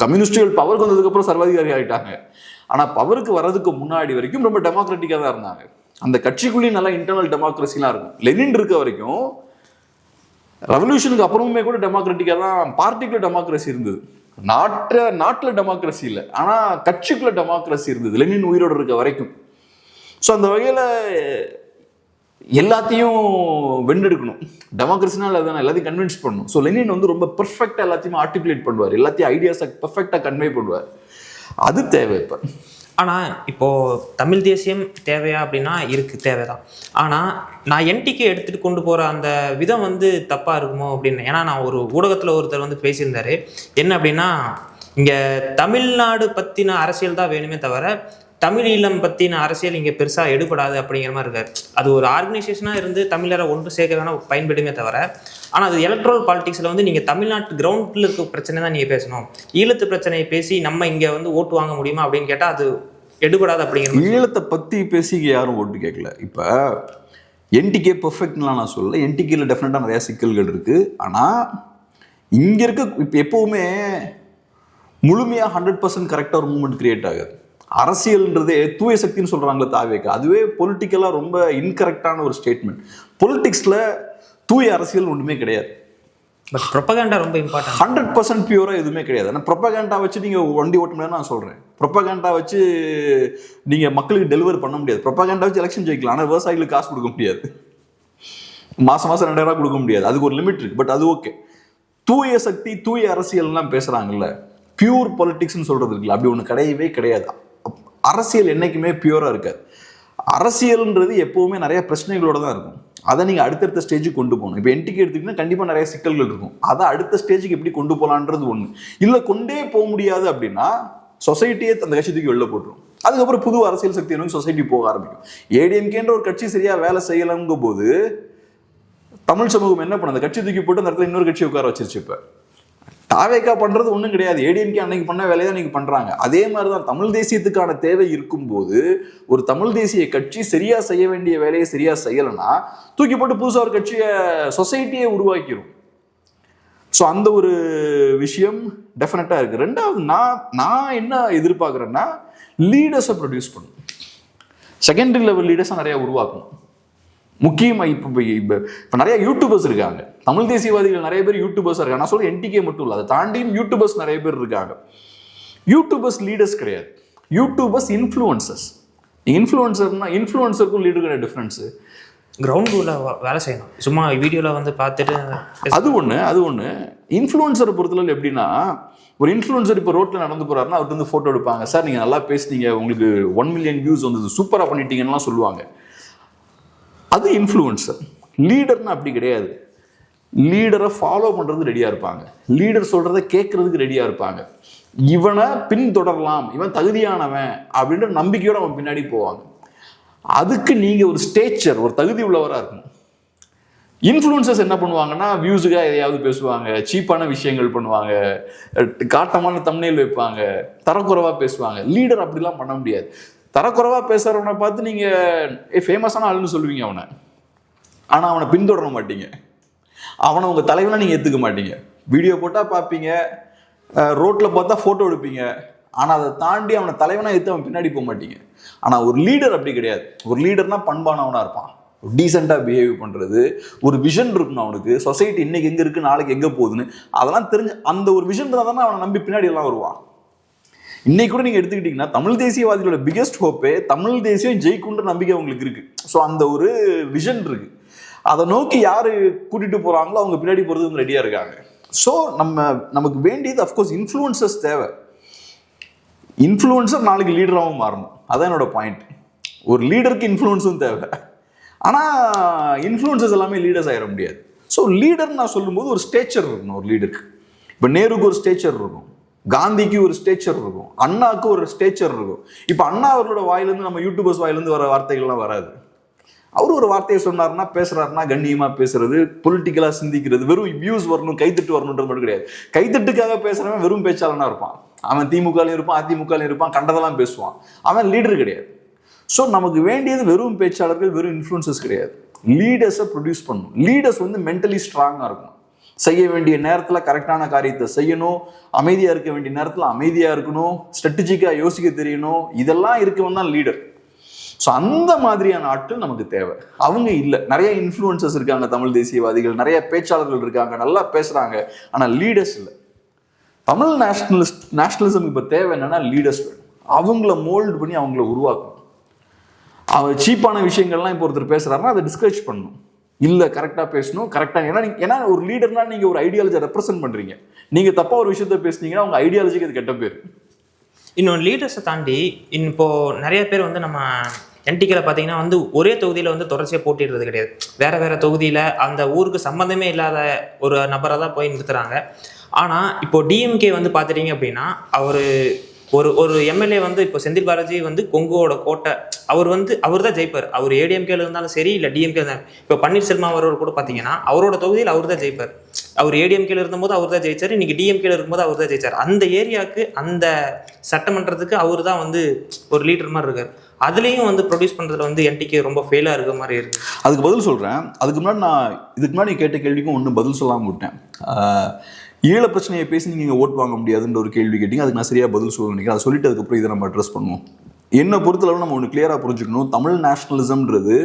கம்யூனிஸ்டுகள் பவருக்கு வந்ததுக்கப்புறம் சர்வாதிகாரி ஆகிட்டாங்க. ஆனால் பவருக்கு வர்றதுக்கு முன்னாடி வரைக்கும் ரொம்ப டெமோக்ராட்டிக்காக தான் இருந்தாங்க. அந்த கட்சிக்குள்ளேயும் நல்லா இன்டர்னல் டெமோக்ரஸிலாம் இருக்கும். லெனின் இருக்க வரைக்கும் ரெவல்யூஷனுக்கு அப்புறமே கூட டெமோக்ராட்டிக்காக தான், பார்ட்டிக்குள்ள டெமோக்ரஸி இருந்தது. நாட்டில் டெமோக்ரஸி இல்லை, ஆனால் கட்சிக்குள்ள டெமோக்ரஸி இருந்தது லெனின் உயிரோடு இருக்க வரைக்கும். ஸோ அந்த வகையில் எல்லாத்தையும் வென்றெடுக்கணும். டெமோக்ரஸினால் அதுதான் எல்லாத்தையும் கன்வின்ஸ் பண்ணணும். ஸோ லெனின் வந்து ரொம்ப பெர்ஃபெக்டாக எல்லாத்தையும் ஆர்டிகுலேட் பண்ணுவார், எல்லாத்தையும் ஐடியாஸை பெர்ஃபெக்டாக கன்வே பண்ணுவார். அது தேவை இப்போ. ஆனால் இப்போது தமிழ் தேசியம் தேவையா அப்படின்னா தேவைதான். ஆனால் நான் என்டிகே எடுத்துகிட்டு கொண்டு போகிற அந்த விதம் வந்து தப்பாக இருக்குமோ அப்படின்னு. ஏன்னா நான் ஒரு ஊடகத்தில் ஒருத்தர் வந்து பேசியிருந்தார். என்ன அப்படின்னா, இங்கே தமிழ்நாடு பற்றின அரசியல் தான் வேணுமே தவிர தமிழீழம் பற்றின அரசியல் இங்கே பெருசாக எடுபடாது அப்படிங்கிற மாதிரி இருக்கார். அது ஒரு ஆர்கனைசேஷனாக இருந்து தமிழரை ஒன்று சேர்க்க வேணால் பயன்படுமே தவிர, ஆனால் அது எலக்ட்ரல் பாலிடிக்ஸில் வந்து நீங்கள் தமிழ்நாட்டு கிரவுண்டில் இருக்க பிரச்சனை தான் நீங்கள் பேசணும். ஈழத்து பிரச்சனையை பேசி நம்ம இங்கே வந்து ஓட்டு வாங்க முடியுமா அப்படின்னு கேட்டால் அது எடுபடாது அப்படிங்கிற. ஈழத்தை பற்றி பேசி யாரும் ஓட்டு கேட்கல. இப்போ என்டிகே பெர்ஃபெக்ட்லாம் நான் சொல்லலை. என்டிகேல டெஃபினட்டாக நிறையா சிக்கல்கள் இருக்குது. ஆனால் இங்கே இருக்க இப்போ எப்போவுமே முழுமையாக 100% கரெக்டாக ஒரு மூமெண்ட் கிரியேட் ஆகுது. அரசியல்ன்றதே தூய சக்தின்னு சொல்கிறாங்களே தாவேக்கு, அதுவே பொலிட்டிக்கலாக ரொம்ப இன்கரெக்டான ஒரு ஸ்டேட்மெண்ட். பொலிட்டிக்ஸில் தூய அரசியல் ஒன்றுமே கிடையாது. பட் ப்ரொபகேண்டா ரொம்ப இம்பார்ட்டன்ட். 100% பியூராக எதுவுமே கிடையாது. ஆனால் ப்ரொபகேண்டா வச்சு நீங்கள் வண்டி ஓட்ட முடியாது நான் சொல்கிறேன். ப்ரொபகேண்டா வச்சு நீங்கள் மக்களுக்கு டெலிவர் பண்ண முடியாது. ப்ரொபகேண்டா வச்சு எலெக்ஷன் ஜெயிக்கலாம், ஆனால் விவசாயிகளுக்கு காசு கொடுக்க முடியாது. மாதம் 2000 கொடுக்க முடியாது. அதுக்கு ஒரு லிமிட் இருக்குது. பட் அது ஓகே. தூய சக்தி தூய அரசியல்லாம் பேசுகிறாங்கல்ல, பியூர் பொலிட்டிக்ஸ்ன்னு சொல்கிறது இருக்குல்ல, அப்படி ஒன்று கிடையவே கிடையாது. அரசியல் என்றைக்குமே பியூராக இருக்காது. அரசியல்ன்றது எப்போவுமே நிறைய பிரச்சனைகளோட தான் இருக்கும். அதை நீங்கள் அடுத்தடுத்த ஸ்டேஜுக்கு கொண்டு போகணும். இப்போ என்டிகே எடுத்துக்கிட்டிங்கன்னா கண்டிப்பாக நிறைய சிக்கல்கள் இருக்கும். அதை அடுத்த ஸ்டேஜுக்கு எப்படி கொண்டு போகலான்றது ஒன்று. இல்லை கொண்டே போக முடியாது அப்படின்னா சொசைட்டியே அந்த கட்சி தூக்கி வெளில போட்டுரும். அதுக்கப்புறம் புது அரசியல் சக்தி நோக்கி சொசைட்டி போக ஆரம்பிக்கும். ஏடிஎம்கேன்ற ஒரு கட்சி சரியாக வேலை செய்யலைங்கும் போது தமிழ் சமூகம் என்ன பண்ண, அந்த கட்சி தூக்கி போட்டு அந்த இடத்துல இன்னொரு கட்சி உட்கார வச்சிருச்சு. இப்போ தாவேக்கா பண்ணுறது ஒன்றும் கிடையாது. ஏடிஎம்கே அன்னைக்கு பண்ண வேலையை தான் இன்னைக்கு பண்ணுறாங்க. அதே மாதிரி தான் தமிழ் தேசியத்துக்கான தேவை இருக்கும்போது ஒரு தமிழ் தேசிய கட்சி சரியாக செய்ய வேண்டிய வேலையை சரியாக செய்யலைன்னா தூக்கி போட்டு புதுசாக ஒரு கட்சியை சொசைட்டியை உருவாக்கிடும். ஸோ அந்த ஒரு விஷயம் டெஃபினட்டாக இருக்குது. ரெண்டாவது நான் என்ன எதிர்பார்க்குறேன்னா, லீடர்ஸை ப்ரொடியூஸ் பண்ணணும். செகண்டரி லெவல் லீடர்ஸை நிறையா உருவாக்கணும். முக்கியமாக இப்போ நிறைய யூடியூபர்ஸ் இருக்காங்க. தமிழ் தேசியவாதிகள் நிறைய பேர் யூடியூபர்ஸ் இருக்காங்க. நான் சொல்ல என்டிகே மட்டும் இல்லை, அதை தாண்டியும் யூடியூபர்ஸ் நிறைய பேர் இருக்காங்க. யூடியூபர்ஸ் லீடர்ஸ் கிடையாது, யூடியூபர்ஸ் இன்ஃப்ளூயன்சர்ஸ். இன்ஃப்ளூயன்சருக்கும் லீடருக்கும் டிஃப்ரென்ஸு. கிரவுண்டில் வேலை செய்யணும், சும்மா வீடியோவில் வந்து பார்த்துட்டு அது ஒன்று. இன்ஃப்ளூயன்சரை பொறுத்தளவு எப்படின்னா, ஒரு இன்ஃப்ளூயன்சர் இப்போ ரோட்டில் நடந்து போகிறாருன்னா அவர்கிட்ட வந்து ஃபோட்டோ எடுப்பாங்க. சார் நீங்கள் நல்லா பேசுனீங்க, உங்களுக்கு 1 million வியூஸ் வந்தது, சூப்பராக பண்ணிட்டீங்கன்னு சொல்லுவாங்க. அது இன்ஃப்ளூயன்சர். லீடர்னா அப்படி கிடையாது. லீடரை ஃபாலோ பண்ணுறது ரெடியாக இருப்பாங்க, லீடர் சொல்கிறத கேட்கறதுக்கு ரெடியாக இருப்பாங்க. இவனை பின்தொடரலாம், இவன் தகுதியானவன் அப்படின்ற நம்பிக்கையோடு அவன் பின்னாடி போவாங்க. அதுக்கு நீங்கள் ஒரு ஸ்டேச்சர், ஒரு தகுதி உள்ளவராக இருக்கணும். இன்ஃப்ளூயன்சர்ஸ் என்ன பண்ணுவாங்கன்னா, வியூஸுக்காக எதையாவது பேசுவாங்க, சீப்பான விஷயங்கள் பண்ணுவாங்க, காட்டமான தம்ப்நெயில் வைப்பாங்க, தரக்குறைவாக பேசுவாங்க. லீடர் அப்படிலாம் பண்ண முடியாது. தரக்குறைவாக பேசுகிறவனை பார்த்து நீங்கள் ஃபேமஸான ஆளுன்னு சொல்லுவீங்க அவனை, ஆனால் அவனை பின்தொடர மாட்டீங்க. அவனை உங்கள் தலைவனை நீங்கள் ஏற்றுக்க மாட்டீங்க. வீடியோ போட்டால் பார்ப்பீங்க, ரோட்டில் பார்த்தா ஃபோட்டோ எடுப்பீங்க, ஆனால் அதை தாண்டி அவனை தலைவனாக ஏற்று அவன் பின்னாடி போக மாட்டீங்க. ஆனால் ஒரு லீடர் அப்படி கிடையாது. ஒரு லீடர்னா பண்பானவனாக இருப்பான், டீசெண்டாக பிஹேவ் பண்ணுறது, ஒரு விஷன் இருக்கணும் அவனுக்கு. சொசைட்டி இன்னைக்கு எங்கே இருக்குது, நாளைக்கு எங்கே போகுதுன்னு அதெல்லாம் தெரிஞ்சு அந்த ஒரு விஷன் தான் தானே அவனை நம்பி பின்னாடி எல்லாம் வருவான். இன்னைக்கு கூட நீங்கள் எடுத்துக்கிட்டிங்கன்னா தமிழ் தேசியவாதிகளோட பிகெஸ்ட் ஹோப்பே தமிழ் தேசியம் ஜெயிக்குன்ற நம்பிக்கை அவங்களுக்கு இருக்குது. ஸோ அந்த ஒரு விஷன் இருக்குது. அதை நோக்கி யார் கூட்டிகிட்டு போகிறாங்களோ அவங்க பின்னாடி போகிறது ரெடியாக இருக்காங்க. ஸோ நமக்கு வேண்டியது அஃப்கோர்ஸ் இன்ஃப்ளூயன்சர்ஸ் தேவை. இன்ஃப்ளூயன்சர் நாளைக்கு லீடராகவும் மாறணும். அதான் என்னோட பாயிண்ட். ஒரு லீடருக்கு இன்ஃப்ளூயன்ஸும் தேவை, ஆனால் இன்ஃப்ளூயன்சர்ஸ் எல்லாமே லீடர்ஸ் ஆகிட முடியாது. ஸோ லீடர் நான் சொல்லும்போது ஒரு ஸ்டேச்சர் இருக்கணும் ஒரு லீடருக்கு. இப்போ நேருக்கு ஒரு ஸ்டேச்சர் இருக்கும், காந்திக்கு ஒரு ஸ்டேச்சர் இருக்கும், அண்ணாக்கு ஒரு ஸ்டேச்சர் இருக்கும். இப்போ அண்ணா அவர்களோட வாயிலிருந்து நம்ம யூடியூபர்ஸ் வாயிலிருந்து வர வார்த்தைகள்லாம் வராது. அவர் ஒரு வார்த்தையை சொன்னார்னா பேசுறாருன்னா கண்ணியமா பேசுறது, பொலிட்டிக்கலா சிந்திக்கிறது, வெறும் வியூஸ் வரணும் கைத்தட்டு வரணுன்றது மட்டும் கிடையாது. கைத்தட்டுக்காக பேசுறவன் வெறும் பேச்சாளனா இருப்பான், அவன் திமுகலையும் இருப்பான் அதிமுகலையும் இருப்பான், கண்டதெல்லாம் பேசுவான், அவன் லீடர் கிடையாது. ஸோ நமக்கு வேண்டியது வெறும் பேச்சாளர்கள், வெறும் இன்ஃப்ளூயன்சஸ் கிடையாது, லீடர்ஸை ப்ரொடியூஸ் பண்ணணும். லீடர்ஸ் வந்து மென்டலி ஸ்ட்ராங்காக இருக்கணும், செய்ய வேண்டிய நேரத்தில் கரெக்டான காரியத்தை செய்யணும், அமைதியாக இருக்க வேண்டிய நேரத்தில் அமைதியாக இருக்கணும், ஸ்ட்ராட்டஜிக்காக யோசிக்க தெரியணும், இதெல்லாம் இருக்கவன் தான் லீடர். ஸோ அந்த மாதிரியான ஆட்கள் நமக்கு தேவை. அவங்க இல்லை. நிறைய இன்ஃப்ளூயன்சஸ் இருக்காங்க, தமிழ் தேசியவாதிகள், நிறைய பேச்சாளர்கள் இருக்காங்க, நல்லா பேசுகிறாங்க, ஆனால் லீடர்ஸ் இல்லை. தமிழ் நேஷனலிசம் இப்போ தேவை என்னன்னா லீடர்ஸ் வேணும். அவங்கள மோல்டு பண்ணி அவங்கள உருவாக்கணும். அவர் சீப்பான விஷயங்கள்லாம் இப்போ ஒருத்தர் பேசுகிறாருன்னா அதை டிஸ்கரேஜ் பண்ணணும். இல்லை கரெக்டாக பேசணும், கரெக்டாக. ஏன்னா ஒரு லீடர்னா நீங்கள் ஒரு ஐடியாலஜியை ரெப்ரசென்ட் பண்ணுறீங்க. நீங்கள் தப்பாக ஒரு விஷயத்த பேசுனீங்கன்னா உங்கள் ஐடியாலஜிக்கு அது கெட்ட பேர். இன்னொன்று லீடர்ஸை தாண்டி இப்போது நிறைய பேர் வந்து நம்ம என்டிகேல பார்த்தீங்கன்னா வந்து ஒரே தொகுதியில் வந்து தொடர்ச்சியாக போட்டிடுறது கிடையாது. வேறு வேறு தொகுதியில் அந்த ஊருக்கு சம்மந்தமே இல்லாத ஒரு நபரை தான் போய் நிறுத்துறாங்க. ஆனால் இப்போது டிஎம்கே வந்து பார்த்துட்டிங்க அப்படின்னா ஒரு எம்எல்ஏ வந்து இப்போ செந்தில் பாலாஜி வந்து கொங்குவோட கோட்டை, அவர் தான் ஜெயிப்பார். அவர் ஏடிஎம்கேல இருந்தாலும் சரி, இல்லை டிஎம்கே இருந்தாலும். இப்போ பன்னீர்செல்வம் அவர்கள் கூட பார்த்தீங்கன்னா அவரோட தொகுதியில் அவர் தான் ஜெயிப்பார். அவர் ஏடிஎம்கேல இருந்தபோது அவர் தான் ஜெயிச்சார், இன்னைக்கு டிஎம்கேல இருக்கும்போது அவர் தான் ஜெயிச்சார். அந்த ஏரியாவுக்கு அந்த சட்டமன்றத்துக்கு அவர் தான் வந்து ஒரு லீடர் மாதிரி இருக்கார். அதுலேயும் வந்து ப்ரொடியூஸ் பண்ணுறதுல வந்து என்டிகே ரொம்ப ஃபெயிலாக இருக்க மாதிரி இருக்கு. அதுக்கு பதில் சொல்கிறேன். அதுக்கு முன்னாடி நான் இதுக்கு முன்னாடி கேட்ட கேள்விக்கும் ஒன்றும் பதில் சொல்லாமல் விட்டேன். ஈழ பிரச்சனையை பேசி நீங்கள் ஓட் வாங்க முடியாதுன்ற ஒரு கேள்வி கேட்டீங்க. அதுக்கு நான் சரியாக பதில் சொல்ல நினைக்கிறேன். அதை சொல்லிட்டு அதுக்கப்புறம் இதை நம்ம அட்ரஸ் பண்ணுவோம். என்னை பொறுத்தளவு நம்ம ஒன்று கிளியராக புரிஞ்சுக்கணும். தமிழ் நேஷனலிசம்ன்றது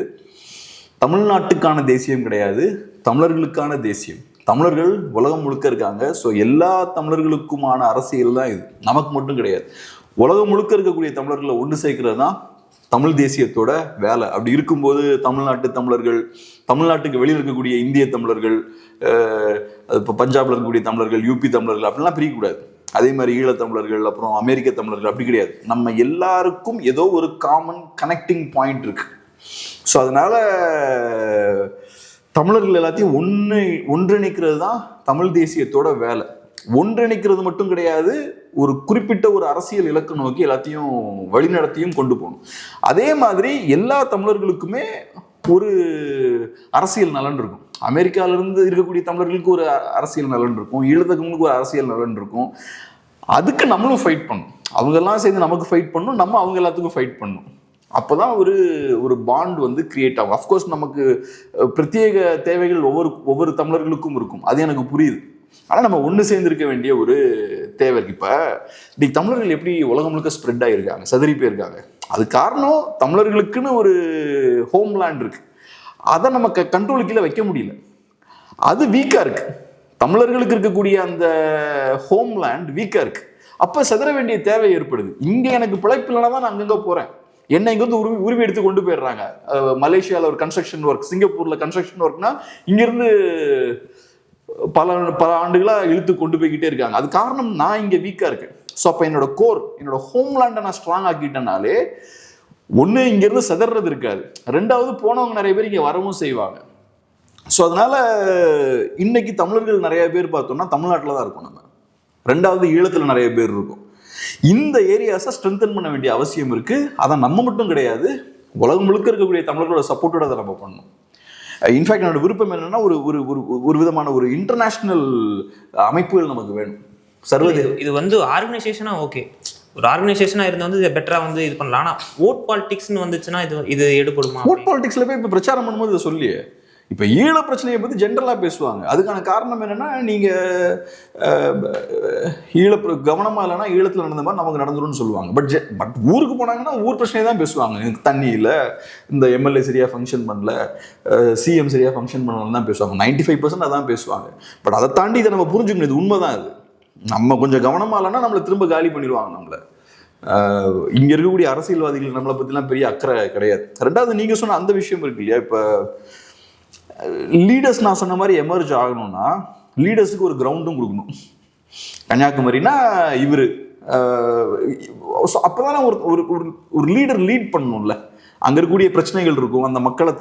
தமிழ்நாட்டுக்கான தேசியம் கிடையாது, தமிழர்களுக்கான தேசியம். தமிழர்கள் உலகம் முழுக்க இருக்காங்க. ஸோ எல்லா தமிழர்களுக்குமான அரசியல் தான் இது, நமக்கு மட்டும் கிடையாது. உலகம் முழுக்க இருக்கக்கூடிய தமிழர்களை ஒன்று சேர்க்கிறது தான் தமிழ் தேசியத்தோட வேலை. அப்படி இருக்கும்போது தமிழ்நாட்டு தமிழர்கள், தமிழ்நாட்டுக்கு வெளியில் இருக்கக்கூடிய இந்திய தமிழர்கள், இப்போ பஞ்சாப்ல இருக்கக்கூடிய தமிழர்கள், யூபி தமிழர்கள் அப்படிலாம் பிரிக்கக்கூடாது. அதே மாதிரி ஈழத்தமிழர்கள், அப்புறம் அமெரிக்க தமிழர்கள் அப்படி கிடையாது. நம்ம எல்லாருக்கும் ஏதோ ஒரு காமன் கனெக்டிங் பாயிண்ட் இருக்கு. ஸோ அதனால தமிழர்கள் எல்லாத்தையும் ஒன்றிணைக்கிறது தான் தமிழ் தேசியத்தோட வேலை. ஒன்றிணைக்கிறது மட்டும் கிடையாது, ஒரு குறிப்பிட்ட ஒரு அரசியல் இலக்கு நோக்கி எல்லாத்தையும் வழிநடத்தியும் கொண்டு போகணும். அதே மாதிரி எல்லா தமிழர்களுக்குமே ஒரு அரசியல் நலன் இருக்கும். அமெரிக்காவிலிருந்து இருக்கக்கூடிய தமிழர்களுக்கு ஒரு அரசியல் நலன் இருக்கும், ஈழத்தமிழுக்கு ஒரு அரசியல் நலன் இருக்கும். அதுக்கு நம்மளும் ஃபைட் பண்ணணும். அவங்கெல்லாம் சேர்ந்து நமக்கு ஃபைட் பண்ணணும், நம்ம அவங்க எல்லாத்துக்கும் ஃபைட் பண்ணணும். அப்போதான் ஒரு பாண்ட் வந்து கிரியேட் ஆகும். அஃப்கோர்ஸ் நமக்கு பிரத்யேக தேவைகள் ஒவ்வொரு தமிழர்களுக்கும் இருக்கும், அது எனக்கு புரியுது. ஆனால் நம்ம ஒன்று சேர்ந்திருக்க வேண்டிய ஒரு தேவை இருக்கு. இப்போ இன்னைக்கு தமிழர்கள் எப்படி உலகம் முழுக்க ஸ்ப்ரெட் ஆகிருக்காங்க, சதுரி போயிருக்காங்க. அது காரணம் தமிழர்களுக்குன்னு ஒரு ஹோம்லேண்ட் இருக்கு, அதை நம்ம கண்ட்ரோல் கீழே வைக்க முடியல, அது வீக்காக இருக்கு. தமிழர்களுக்கு இருக்கக்கூடிய அந்த ஹோம்லேண்ட் வீக்காக இருக்கு. அப்போ செதற வேண்டிய தேவை ஏற்படுது. இங்கே எனக்கு பிழைப்பு இல்லைனா தான் நான் அங்கங்கே போகிறேன். என்ன இங்கே வந்து உருவி எடுத்து கொண்டு போயிடுறாங்க. மலேசியாவில் ஒரு கன்ஸ்ட்ரக்ஷன் ஒர்க், சிங்கப்பூரில் கன்ஸ்ட்ரக்ஷன் ஒர்க்னா இங்கேருந்து பல ஆண்டுகளாக இழுத்து கொண்டு போய்கிட்டே இருக்காங்க. அது காரணம் நான் இங்கே வீக்காக இருக்கேன். ஸோ அப்போ என்னோட கோர், என்னோட ஹோம்லேண்டை நான் ஸ்ட்ராங் ஆக்கிட்டேனாலே ஒன்று இங்கேருந்து செதறது இருக்காது, ரெண்டாவது போனவங்க நிறைய பேர் இங்கே வரவும் செய்வாங்க. ஸோ அதனால இன்னைக்கு தமிழர்கள் நிறைய பேர் பார்த்தோம்னா தமிழ்நாட்டில் தான் இருக்கும். நம்ம ரெண்டாவது ஈழத்தில் நிறைய பேர் இருக்கும். இந்த ஏரியாஸை ஸ்ட்ரென்தன் பண்ண வேண்டிய அவசியம் இருக்கு. அதை நம்ம மட்டும் கிடையாது, உலகம் முழுக்க இருக்கக்கூடிய தமிழர்களோட சப்போர்ட்டோட அதை நம்ம பண்ணணும். இன்ஃபேக்ட் என்னோட விருப்பம் என்னன்னா ஒரு விதமான ஒரு இன்டர்நேஷனல் அமைப்புகள் நமக்கு வேணும். சர்வதேச இது வந்து ஆர்கனைசேஷனா ஓகே, ஒரு ஆர்கனைசேஷனா இருந்தா வந்து பெட்டரா வந்து இது பண்ணலாம். ஆனால் ஓட் பாலிடிக்ஸ்னு வந்துச்சுன்னா இது எடுபடுமா? ஓட் பாலிடிக்ஸ்ல போய் இப்போ பிரச்சாரம் பண்ணும்போது இதை சொல்லி இப்போ ஈழ பிரச்சனையை பற்றி ஜென்ரலாக பேசுவாங்க. அதுக்கான காரணம் என்னன்னா, நீங்கள் கவனமாக இல்லைன்னா ஈழத்தில் நடந்த மாதிரி நமக்கு நடந்துரும்னு சொல்லுவாங்க. பட் ஊருக்கு போனாங்கன்னா ஊர் பிரச்சனையை தான் பேசுவாங்க. தண்ணி இல்லை, இந்த எம்எல்ஏ சரியாக ஃபங்க்ஷன் பண்ணல, சிஎம் சரியாக ஃபங்க்ஷன் பண்ணலன்னு தான் பேசுவாங்க. 95% அதான் பேசுவாங்க. பட் அதை தாண்டி இதை நம்ம புரிஞ்சுக்கணும், இது உண்மை தான். இது நம்ம கொஞ்சம் கவனமாக இல்லைன்னா நம்மளை திரும்ப காலி பண்ணிடுவாங்க. நம்மளை இங்கே இருக்கக்கூடிய அரசியல்வாதிகள் நம்மளை பற்றிலாம் பெரிய அக்கறை கிடையாது. ரெண்டாவது நீங்கள் சொன்ன அந்த விஷயம் இருக்கு இல்லையா, இப்போ லீடர்ஸ் நான் சொன்ன மாதிரி எமர்ஜ் ஆகணும்னா லீடர்ஸுக்கு ஒரு கிரவுண்டும் கொடுக்கணும். கன்னியாகுமரினா இவர் அப்போதான் ஒரு லீடர் லீட் பண்ணணும்ல. அங்கே இருக்கக்கூடிய பிரச்சனைகள் இருக்கும், அந்த மக்களை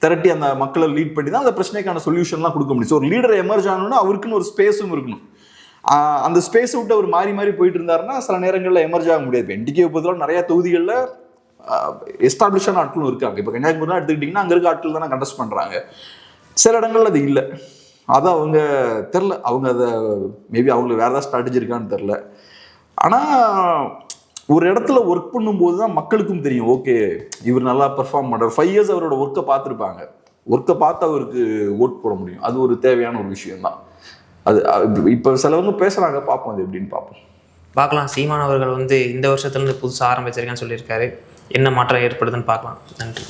திரட்டி அந்த மக்களை லீட் பண்ணி தான் அந்த பிரச்சனைக்கான சொல்யூஷன்லாம் கொடுக்க முடியும். ஸோ ஒரு லீடர் எமர்ஜ் ஆகணும்னா அவருக்குன்னு ஒரு ஸ்பேஸும் இருக்கணும். அந்த ஸ்பேஸை விட்டு அவர் மாறி மாறி போயிட்டு இருந்தாருன்னா சில நேரங்களில் எமர்ஜ் ஆக முடியாது. என்டிகே பொறுத்தவரை நிறைய தொகுதிகளில் எஸ்டாப்ளிஷான ஆட்களும் இருக்காங்க. இப்போ கன்னியாகுமரிலாம் எடுத்துக்கிட்டிங்கன்னா அங்கே இருக்க ஆட்கள் தானே கண்டஸ்ட் பண்ணுறாங்க. சில இடங்கள்ல அது இல்லை. அதை அவங்க தெரில, அவங்க அதை மேபி அவங்களுக்கு வேறு ஏதாவது ஸ்ட்ராட்டஜி இருக்கான்னு தெரில. ஆனால் ஒரு இடத்துல ஒர்க் பண்ணும்போது தான் மக்களுக்கும் தெரியும், ஓகே இவர் நல்லா பெர்ஃபார்ம் பண்ணுறார். 5 இயர்ஸ் அவரோட ஒர்க்கை பார்த்துருப்பாங்க. ஒர்க்கை பார்த்து அவருக்கு ஓட் போட முடியும். அது ஒரு தேவையான ஒரு விஷயம்தான். அது இப்போ சிலவங்க பேசுகிறாங்க, பார்ப்போம் அது எப்படின்னு பார்க்கலாம். சீமான் அவர்கள் வந்து இந்த வருஷத்துலேருந்து புதுசாக ஆரம்பிச்சிருக்கேன்னு சொல்லியிருக்காரு. என்ன மாற்றம் ஏற்படுதுன்னு பார்க்கலாம். நன்றி.